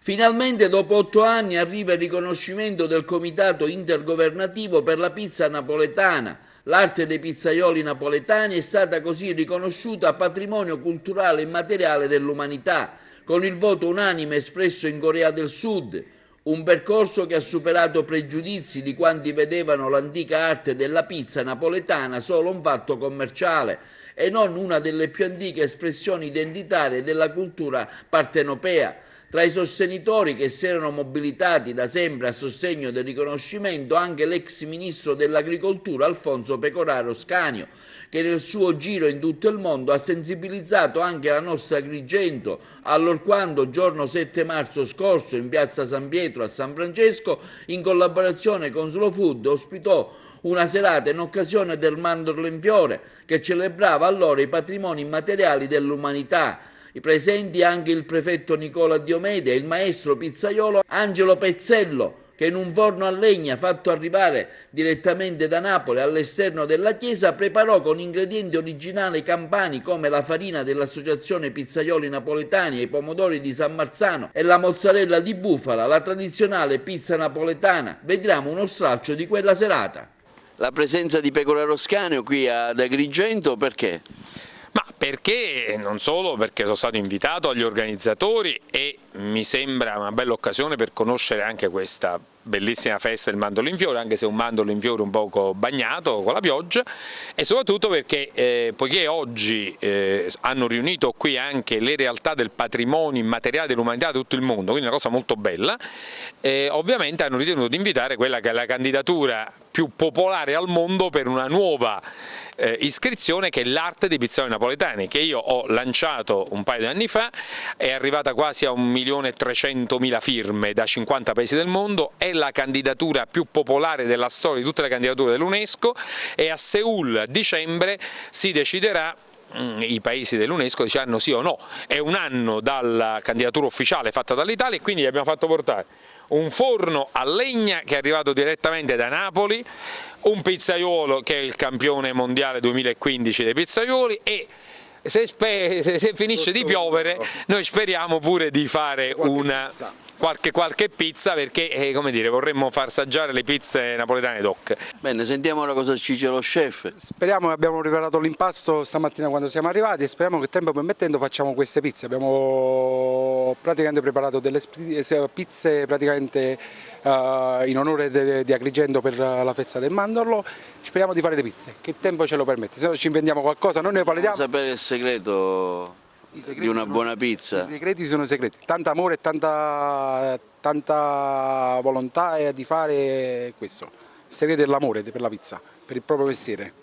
Finalmente dopo 8 anni arriva il riconoscimento del Comitato Intergovernativo per la pizza napoletana. L'arte dei pizzaioli napoletani è stata così riconosciuta patrimonio culturale immateriale dell'umanità, con il voto unanime espresso in Corea del Sud. Un percorso che ha superato pregiudizi di quanti vedevano l'antica arte della pizza napoletana solo un fatto commerciale e non una delle più antiche espressioni identitarie della cultura partenopea. Tra i sostenitori che si erano mobilitati da sempre a sostegno del riconoscimento anche l'ex ministro dell'Agricoltura Alfonso Pecoraro Scanio, che nel suo giro in tutto il mondo ha sensibilizzato anche la nostra Agrigento, allorquando giorno 7 marzo scorso in piazza San Pietro a San Francesco, in collaborazione con Slow Food, ospitò una serata in occasione del Mandorlo in Fiore, che celebrava allora i patrimoni immateriali dell'umanità. I presenti anche il prefetto Nicola Diomede e il maestro pizzaiolo Angelo Pezzello, che in un forno a legna fatto arrivare direttamente da Napoli all'esterno della chiesa preparò con ingredienti originali campani come la farina dell'Associazione Pizzaioli Napoletani e i pomodori di San Marzano e la mozzarella di bufala, la tradizionale pizza napoletana. Vediamo uno stralcio di quella serata. La presenza di Pecoraro Scanio qui ad Agrigento perché? Ma perché, non solo perché sono stato invitato agli organizzatori e mi sembra una bella occasione per conoscere anche questa bellissima festa del mandorlo in fiore, anche se è un mandorlo in fiore un poco bagnato con la pioggia, e soprattutto perché poiché oggi hanno riunito qui anche le realtà del patrimonio immateriale dell'umanità di tutto il mondo, quindi una cosa molto bella, ovviamente hanno ritenuto di invitare quella che è la candidatura più popolare al mondo per una nuova iscrizione, che è l'arte dei pizzaioli napoletani, che io ho lanciato un paio di anni fa, è arrivata quasi a 1.300.000 firme da 50 paesi del mondo, è la candidatura più popolare della storia di tutte le candidature dell'UNESCO e a Seul a dicembre si deciderà, i paesi dell'UNESCO diranno sì o no. È un anno dalla candidatura ufficiale fatta dall'Italia e quindi gli abbiamo fatto portare un forno a legna che è arrivato direttamente da Napoli, un pizzaiolo che è il campione mondiale 2015 dei pizzaioli e se finisce di piovere noi speriamo pure di fare qualche pizza perché come dire, vorremmo far assaggiare le pizze napoletane doc. Bene, sentiamo ora cosa ci dice lo chef. Speriamo, abbiamo preparato l'impasto stamattina quando siamo arrivati e speriamo che tempo permettendo facciamo queste pizze. Abbiamo praticamente preparato delle pizze praticamente in onore di Agrigento per la festa del mandorlo. Speriamo di fare le pizze, che il tempo ce lo permette, se no ci inventiamo qualcosa, noi ne parliamo. Sapere il segreto di una buona pizza. I segreti sono segreti, tanta amore e tanta volontà di fare questo. Il segreto è l'amore per la pizza, per il proprio mestiere.